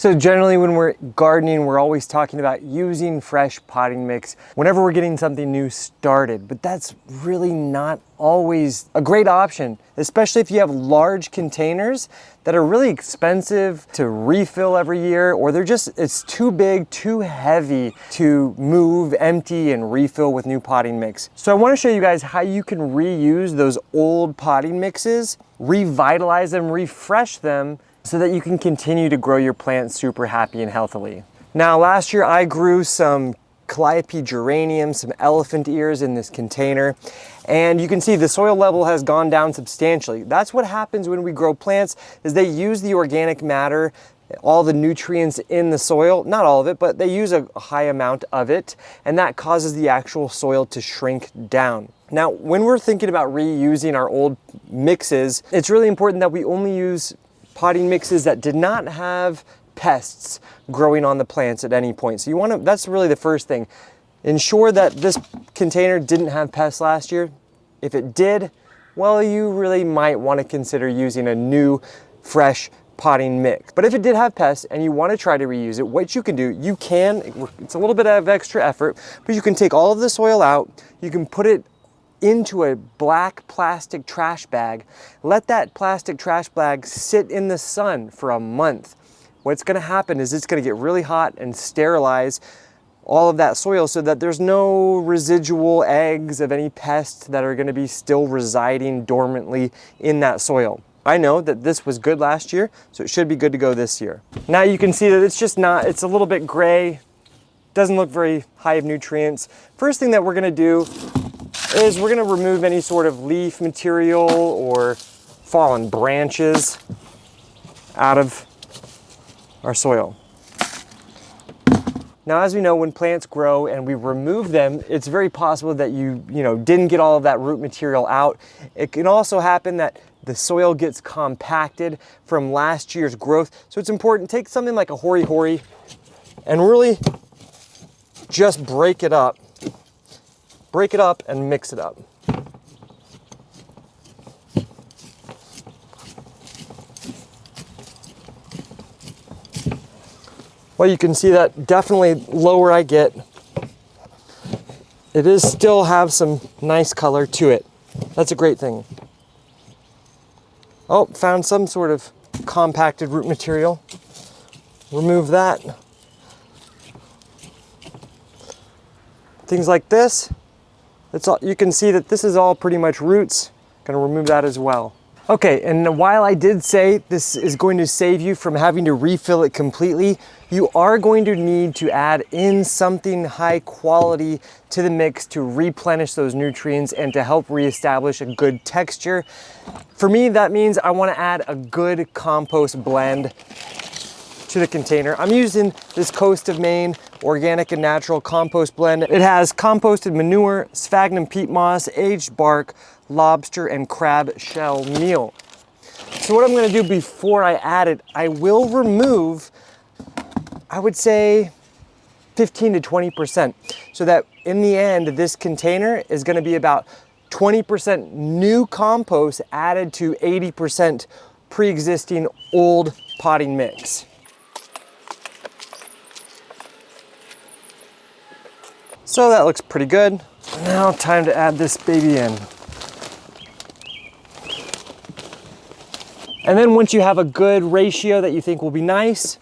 So generally when we're gardening, we're always talking about using fresh potting mix whenever we're getting something new started, but that's really not always a great option, especially if you have large containers that are really expensive to refill every year, or it's too big, too heavy to move, empty, and refill with new potting mix. So I want to show you guys how you can reuse those old potting mixes, revitalize them, refresh them, so that you can continue to grow your plants super happy and healthily. Now, last year I grew some calliope geraniums, some elephant ears in this container, and you can see the soil level has gone down substantially. That's what happens when we grow plants, is they use the organic matter, all the nutrients in the soil, not all of it, but they use a high amount of it, and that causes the actual soil to shrink down. Now, when we're thinking about reusing our old mixes, it's really important that we only use potting mixes that did not have pests growing on the plants at any point. So that's really the first thing. Ensure that this container didn't have pests last year. If it did, well, you really might want to consider using a new, fresh potting mix. But if it did have pests and you want to try to reuse it, what you can do, it's a little bit of extra effort, but you can take all of the soil out, you can put it into a black plastic trash bag. Let that plastic trash bag sit in the sun for a month. What's gonna happen is it's gonna get really hot and sterilize all of that soil so that there's no residual eggs of any pests that are gonna be still residing dormantly in that soil. I know that this was good last year, so it should be good to go this year. Now you can see that it's a little bit gray, doesn't look very high of nutrients. First thing that we're gonna do is we're gonna remove any sort of leaf material or fallen branches out of our soil. Now, as we know, when plants grow and we remove them, it's very possible that you didn't get all of that root material out. It can also happen that the soil gets compacted from last year's growth. So it's important, take something like a hori-hori and really just break it up and mix it up. Well, you can see that definitely lower I get, it is still have some nice color to it. That's a great thing. Oh, found some sort of compacted root material. Remove that. Things like this. You can see that this is all pretty much roots. Gonna remove that as well. Okay, and while I did say this is going to save you from having to refill it completely, you are going to need to add in something high quality to the mix to replenish those nutrients and to help reestablish a good texture. For me, that means I want to add a good compost blend to the container. I'm using this Coast of Maine organic and natural compost blend. It has composted manure, sphagnum peat moss, aged bark, lobster, and crab shell meal. So what I'm gonna do before I add it, I will remove, I would say 15 to 20%, so that in the end, this container is gonna be about 20% new compost added to 80% pre-existing old potting mix. So that looks pretty good. Now time to add this baby in. And then once you have a good ratio that you think will be nice,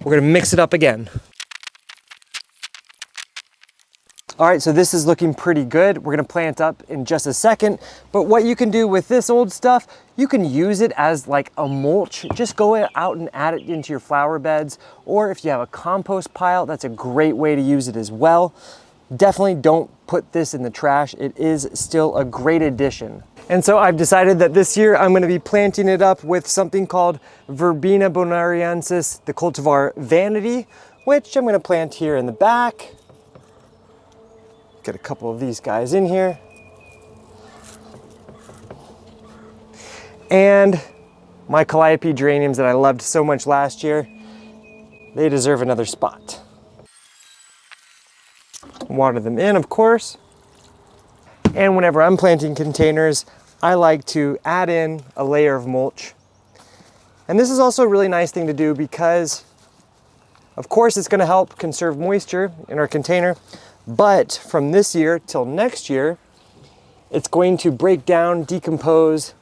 we're gonna mix it up again. All right, so this is looking pretty good. We're gonna plant up in just a second, but what you can do with this old stuff, you can use it as like a mulch. Just go out and add it into your flower beds, or if you have a compost pile, that's a great way to use it as well. Definitely don't put this in the trash. It is still a great addition. And so I've decided that this year I'm gonna be planting it up with something called Verbena bonariensis, the cultivar Vanity, which I'm gonna plant here in the back. Get a couple of these guys in here. And my calliope geraniums that I loved so much last year, they deserve another spot. Water them in, of course. And whenever I'm planting containers, I like to add in a layer of mulch. And this is also a really nice thing to do because Of course, it's gonna help conserve moisture in our container, but from this year till next year, it's going to break down, decompose,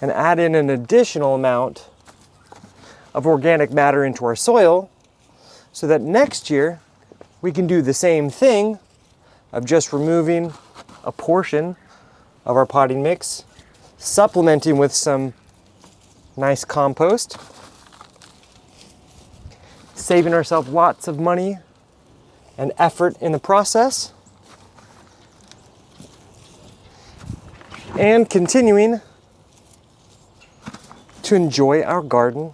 and add in an additional amount of organic matter into our soil so that next year we can do the same thing of just removing a portion of our potting mix, supplementing with some nice compost, saving ourselves lots of money and effort in the process, and continuing to enjoy our garden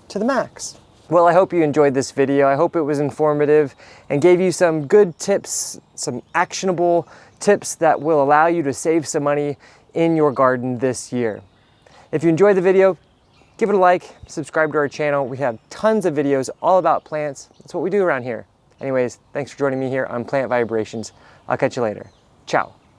to the max. Well, I hope you enjoyed this video. I hope it was informative and gave you some good tips, some actionable tips that will allow you to save some money in your garden this year. If you enjoyed the video, give it a like, subscribe to our channel. We have tons of videos all about plants. That's what we do around here. Anyways, thanks for joining me here on Plant Vibrations. I'll catch you later. Ciao.